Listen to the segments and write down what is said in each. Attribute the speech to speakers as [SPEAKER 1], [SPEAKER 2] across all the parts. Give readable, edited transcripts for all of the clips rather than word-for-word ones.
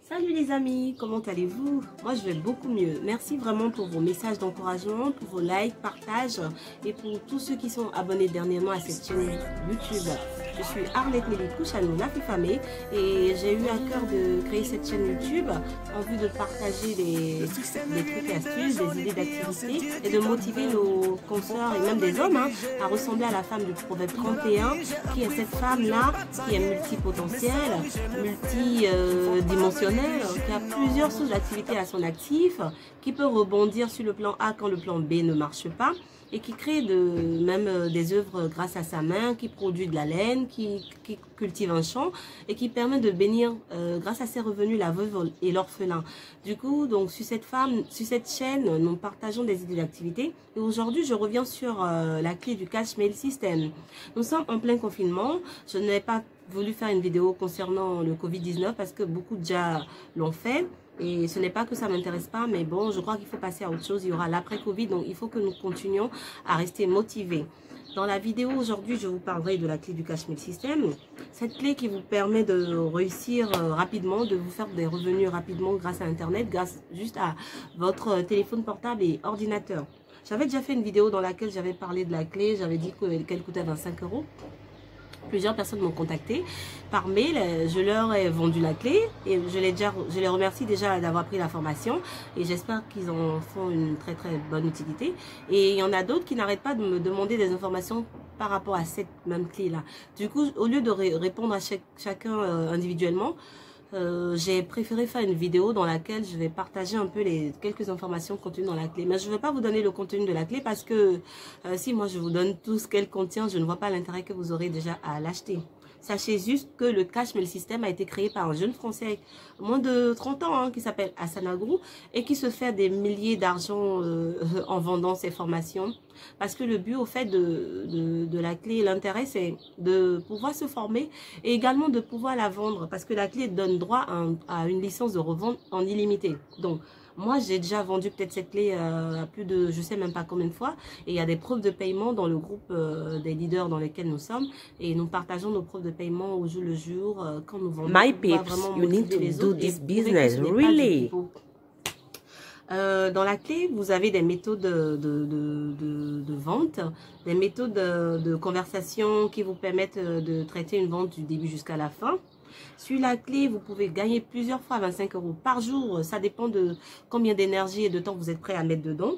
[SPEAKER 1] Salut les amis, comment allez-vous? Moi je vais beaucoup mieux. Merci vraiment pour vos messages d'encouragement, pour vos likes, partages et pour tous ceux qui sont abonnés dernièrement à cette chaîne YouTube. Je suis Arlette Mélicou, Chanou Nafifamé, et j'ai eu à cœur de créer cette chaîne YouTube en vue de partager des trucs et astuces, des idées d'activité et de motiver nos consoeurs et même des hommes à ressembler à la femme du Proverbe 31 qui est cette femme-là qui est multipotentielle, multidimensionnelle, qui a plusieurs sources d'activité à son actif, qui peut rebondir sur le plan A quand le plan B ne marche pas, et qui crée même des œuvres grâce à sa main, qui produit de la laine, qui cultive un champ et qui permet de bénir grâce à ses revenus la veuve et l'orphelin. Du coup, donc sur cette chaîne, nous partageons des idées d'activité. Et aujourd'hui, je reviens sur la clé du cash mail system. Nous sommes en plein confinement. Je n'ai pas voulu faire une vidéo concernant le Covid-19 parce que beaucoup déjà l'ont fait. Et ce n'est pas que ça ne m'intéresse pas, mais bon, je crois qu'il faut passer à autre chose. Il y aura l'après-Covid, donc il faut que nous continuions à rester motivés. Dans la vidéo aujourd'hui, je vous parlerai de la clé du cash mail system. Cette clé qui vous permet de réussir rapidement, de vous faire des revenus rapidement grâce à Internet, grâce juste à votre téléphone portable et ordinateur. J'avais déjà fait une vidéo dans laquelle j'avais parlé de la clé, j'avais dit qu'elle coûtait 25 €. Plusieurs personnes m'ont contacté par mail, je leur ai vendu la clé et je les remercie déjà d'avoir pris la formation et j'espère qu'ils en font une très bonne utilité. Et il y en a d'autres qui n'arrêtent pas de me demander des informations par rapport à cette même clé là. Du coup, au lieu de répondre à chacun individuellement, j'ai préféré faire une vidéo dans laquelle je vais partager un peu quelques informations contenues dans la clé. Mais je ne vais pas vous donner le contenu de la clé parce que si moi je vous donne tout ce qu'elle contient, je ne vois pas l'intérêt que vous aurez déjà à l'acheter. Sachez juste que le cash mail system a été créé par un jeune Français, moins de 30 ans, qui s'appelle Hassan Agrou et qui se fait des milliers d'argent en vendant ses formations. Parce que le but au fait de la clé, l'intérêt c'est de pouvoir se former et également de pouvoir la vendre parce que la clé donne droit à une licence de revente en illimité. Donc moi, j'ai déjà vendu peut-être cette clé à plus de, je sais même pas combien de fois. Et il y a des preuves de paiement dans le groupe des leaders dans lesquels nous sommes. Et nous partageons nos preuves de paiement au jour le jour quand nous vendons.
[SPEAKER 2] My peeps, you need to do this business, really.
[SPEAKER 1] Dans la clé, vous avez des méthodes de vente, des méthodes de conversation qui vous permettent de traiter une vente du début jusqu'à la fin. Sur la clé, vous pouvez gagner plusieurs fois 25 € par jour. Ça dépend de combien d'énergie et de temps vous êtes prêt à mettre dedans.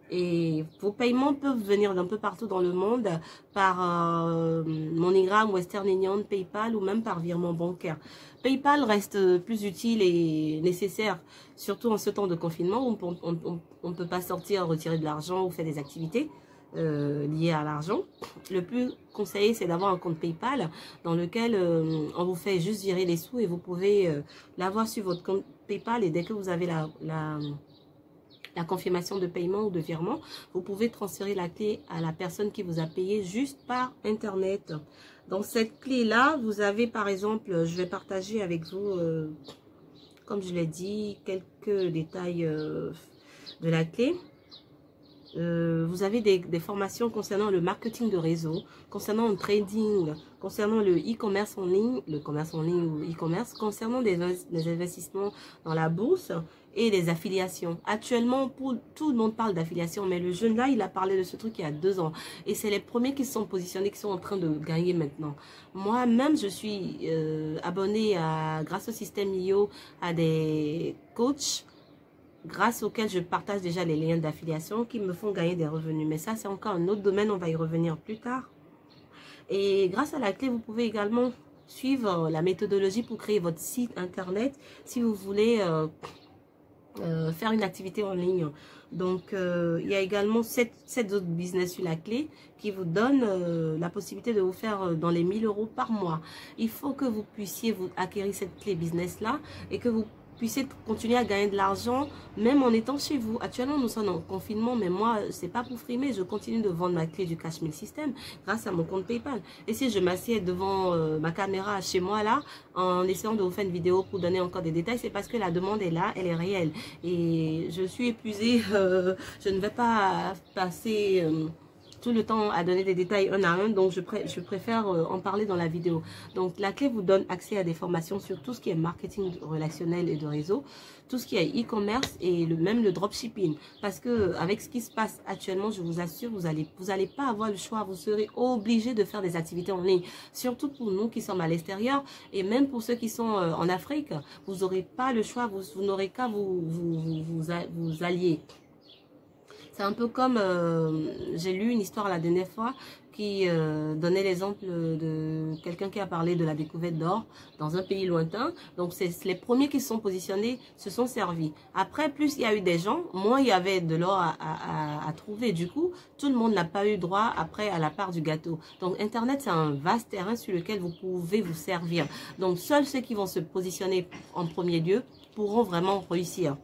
[SPEAKER 1] Et vos paiements peuvent venir d'un peu partout dans le monde par MoneyGram, Western Union, PayPal ou même par virement bancaire. PayPal reste plus utile et nécessaire, surtout en ce temps de confinement où on ne peut pas sortir, retirer de l'argent ou faire des activités liées à l'argent. Le plus conseillé, c'est d'avoir un compte PayPal dans lequel on vous fait juste virer les sous et vous pouvez l'avoir sur votre compte PayPal et dès que vous avez la confirmation de paiement ou de virement, vous pouvez transférer la clé à la personne qui vous a payé juste par Internet. Dans cette clé-là, vous avez par exemple, je vais partager avec vous, comme je l'ai dit, quelques détails de la clé. Vous avez des formations concernant le marketing de réseau, concernant le trading, concernant le e-commerce en ligne, le commerce en ligne ou e-commerce, concernant des investissements dans la bourse et les affiliations. Actuellement, tout le monde parle d'affiliation, mais le jeune là, il a parlé de ce truc il y a 2 ans. Et c'est les premiers qui se sont positionnés, qui sont en train de gagner maintenant. Moi-même, je suis abonnée grâce au système IO à des coachs grâce auxquels je partage déjà les liens d'affiliation qui me font gagner des revenus. Mais ça, c'est encore un autre domaine, on va y revenir plus tard. Et grâce à la clé, vous pouvez également suivre la méthodologie pour créer votre site internet si vous voulez faire une activité en ligne. Donc, il y a également 7 autres business sur la clé qui vous donnent la possibilité de vous faire dans les 1000 € par mois. Il faut que vous puissiez acquérir cette clé business-là et que vous puissiez continuer à gagner de l'argent même en étant chez vous. Actuellement, nous sommes en confinement, mais moi, c'est pas pour frimer. Je continue de vendre ma clé du cash mail system grâce à mon compte PayPal. Et si je m'assieds devant ma caméra chez moi là, en essayant de vous faire une vidéo pour donner encore des détails, c'est parce que la demande est là, elle est réelle. Et je suis épuisée. Je ne vais pas passer tout le temps à donner des détails un à un, donc je préfère en parler dans la vidéo. Donc la clé vous donne accès à des formations sur tout ce qui est marketing relationnel et de réseau, tout ce qui est e-commerce et même le dropshipping. Parce que avec ce qui se passe actuellement, je vous assure, vous allez pas avoir le choix, vous serez obligé de faire des activités en ligne. Surtout pour nous qui sommes à l'extérieur et même pour ceux qui sont en Afrique, vous n'aurez pas le choix, vous n'aurez qu'à vous allier. C'est un peu comme, j'ai lu une histoire la dernière fois qui donnait l'exemple de quelqu'un qui a parlé de la découverte d'or dans un pays lointain. Donc, c'est les premiers qui se sont positionnés, se sont servis. Après, plus il y a eu des gens, moins il y avait de l'or à trouver. Du coup, tout le monde n'a pas eu droit après à la part du gâteau. Donc, Internet, c'est un vaste terrain sur lequel vous pouvez vous servir. Donc, seuls ceux qui vont se positionner en premier lieu pourront vraiment réussir.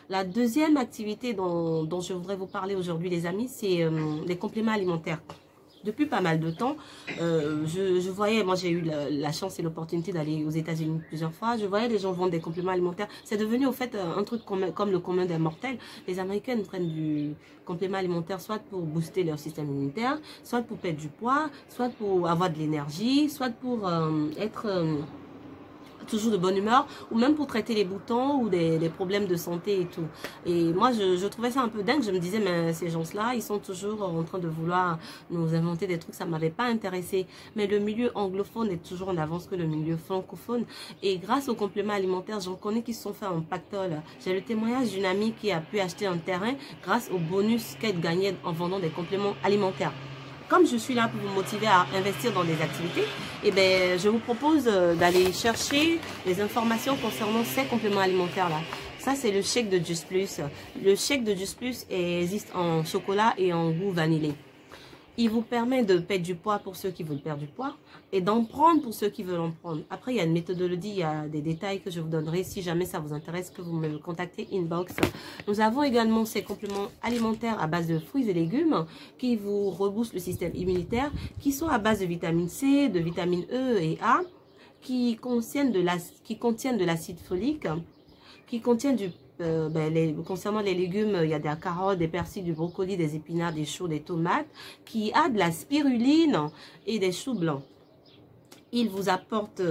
[SPEAKER 1] La deuxième activité dont je voudrais vous parler aujourd'hui, les amis, c'est les compléments alimentaires. Depuis pas mal de temps, je voyais, moi j'ai eu la chance et l'opportunité d'aller aux États-Unis plusieurs fois, je voyais les gens vendre des compléments alimentaires. C'est devenu au fait un truc comme le commun des mortels. Les Américains prennent du complément alimentaire soit pour booster leur système immunitaire, soit pour perdre du poids, soit pour avoir de l'énergie, soit pour être... toujours de bonne humeur, ou même pour traiter les boutons ou des problèmes de santé et tout. Et moi, je trouvais ça un peu dingue. Je me disais, mais ces gens-là, ils sont toujours en train de vouloir nous inventer des trucs. Ça m'avait pas intéressé. Mais le milieu anglophone est toujours en avance que le milieu francophone. Et grâce aux compléments alimentaires, j'en connais qui se sont fait en pactole. J'ai le témoignage d'une amie qui a pu acheter un terrain grâce au bonus qu'elle gagnait en vendant des compléments alimentaires. Comme je suis là pour vous motiver à investir dans des activités, eh ben, je vous propose d'aller chercher les informations concernant ces compléments alimentaires-là. Ça, c'est le shake de Just Plus. Le shake de Just Plus existe en chocolat et en goût vanillé. Il vous permet de perdre du poids pour ceux qui veulent perdre du poids et d'en prendre pour ceux qui veulent en prendre. Après, il y a une méthodologie, il y a des détails que je vous donnerai si jamais ça vous intéresse, que vous me contactez inbox. Nous avons également ces compléments alimentaires à base de fruits et légumes qui vous reboostent le système immunitaire, qui sont à base de vitamine C, de vitamine E et A, qui contiennent de l'acide folique, qui contiennent concernant les légumes, il y a des carottes, des persils, du brocoli, des épinards, des choux, des tomates, qui a de la spiruline et des choux blancs. Il vous apporte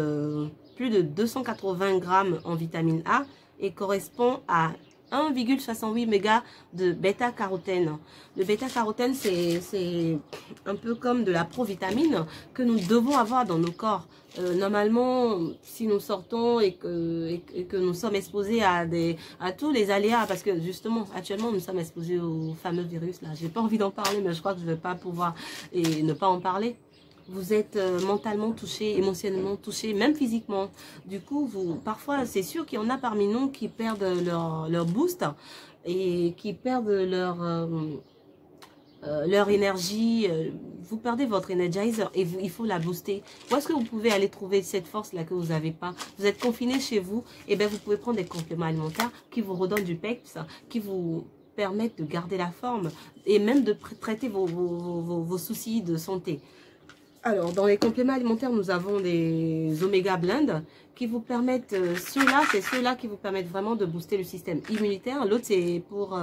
[SPEAKER 1] plus de 280 grammes en vitamine A et correspond à 1,68 mégas de bêta-carotène. Le bêta-carotène, c'est un peu comme de la provitamine que nous devons avoir dans nos corps. Normalement, si nous sortons et que nous sommes exposés à tous les aléas, parce que justement, actuellement, nous sommes exposés au fameux virus là. J'ai pas envie d'en parler, mais je crois que je vais pas pouvoir et ne pas en parler. Vous êtes mentalement touché, émotionnellement touché, même physiquement. Du coup, parfois, c'est sûr qu'il y en a parmi nous qui perdent leur boost et qui perdent leur énergie. Vous perdez votre energizer et il faut la booster. Où est-ce que vous pouvez aller trouver cette force-là que vous n'avez pas? Vous êtes confiné chez vous, et bien vous pouvez prendre des compléments alimentaires qui vous redonnent du peps, qui vous permettent de garder la forme et même de traiter vos soucis de santé. Alors, dans les compléments alimentaires, nous avons des Omega Blend qui vous permettent, c'est ceux-là qui vous permettent vraiment de booster le système immunitaire. L'autre, c'est pour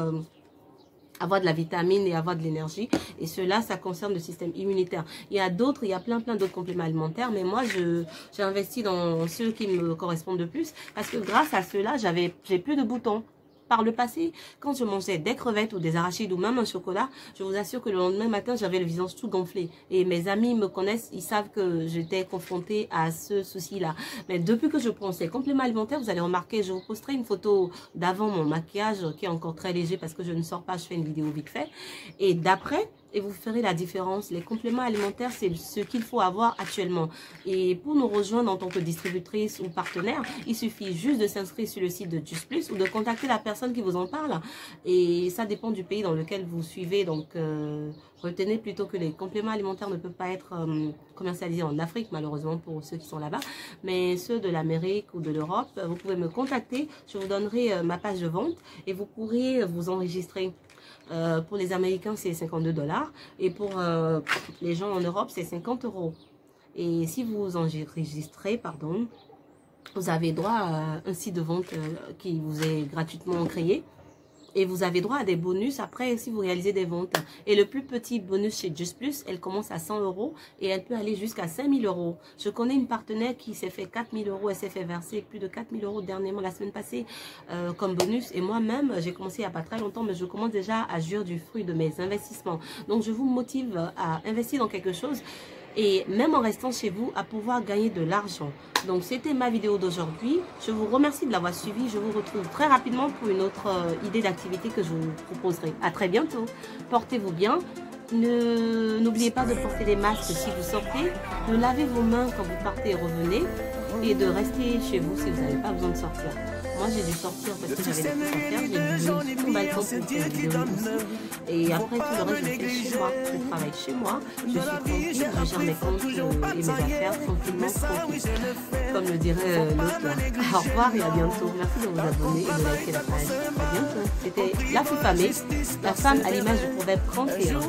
[SPEAKER 1] avoir de la vitamine et avoir de l'énergie. Et ceux-là, ça concerne le système immunitaire. Il y a d'autres, il y a plein d'autres compléments alimentaires. Mais moi, j'ai investi dans ceux qui me correspondent le plus. Parce que grâce à ceux-là, j'ai plus de boutons. Par le passé, quand je mangeais des crevettes ou des arachides ou même un chocolat, je vous assure que le lendemain matin, j'avais le visage tout gonflé. Et mes amis me connaissent, ils savent que j'étais confrontée à ce souci-là. Mais depuis que je prends ces compléments alimentaires, vous allez remarquer, je vous posterai une photo d'avant mon maquillage qui est encore très léger parce que je ne sors pas, je fais une vidéo vite fait. Et d'après, et vous ferez la différence. Les compléments alimentaires, c'est ce qu'il faut avoir actuellement. Et pour nous rejoindre en tant que distributrice ou partenaire, il suffit juste de s'inscrire sur le site de Just Plus ou de contacter la personne qui vous en parle. Et ça dépend du pays dans lequel vous suivez. Donc, retenez plutôt que les compléments alimentaires ne peuvent pas être commercialisés en Afrique, malheureusement pour ceux qui sont là-bas. Mais ceux de l'Amérique ou de l'Europe, vous pouvez me contacter. Je vous donnerai ma page de vente et vous pourrez vous enregistrer. Pour les Américains, c'est 52 $. Et pour les gens en Europe, c'est 50 €. Et si vous enregistrez, vous avez droit à un site de vente qui vous est gratuitement créé. Et vous avez droit à des bonus après si vous réalisez des ventes. Et le plus petit bonus chez Just Plus, elle commence à 100 € et elle peut aller jusqu'à 5000 €. Je connais une partenaire qui s'est fait 4000 €. Elle s'est fait verser plus de 4000 € dernièrement, la semaine passée, comme bonus. Et moi-même, j'ai commencé il n'y a pas très longtemps, mais je commence déjà à jouir du fruit de mes investissements. Donc, je vous motive à investir dans quelque chose. Et même en restant chez vous, à pouvoir gagner de l'argent. Donc, c'était ma vidéo d'aujourd'hui. Je vous remercie de l'avoir suivi. Je vous retrouve très rapidement pour une autre idée d'activité que je vous proposerai. À très bientôt. Portez-vous bien. N'oubliez pas de porter des masques si vous sortez. De laver vos mains quand vous partez et revenez. Et de rester chez vous si vous n'avez pas besoin de sortir. Moi, j'ai dû sortir parce que j'avais des trucs à faire. J'ai dû venir sur mon balcon pour faire une vidéo ici. Et après, tout le reste, je fais chez moi. Je travaille chez moi. Je suis tranquille. Je gère mes comptes et mes affaires tranquillement, tranquille. Comme le dirait l'autre là. Au revoir et à bientôt. Merci de vous abonner et de liker la page. À bientôt. C'était La Fifamée, la femme à l'image du proverbe 31.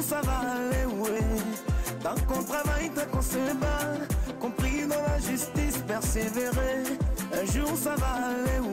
[SPEAKER 3] Tant qu'on travaille, tant qu'on se bat, compris dans la justice, persévérer, un jour ça va aller.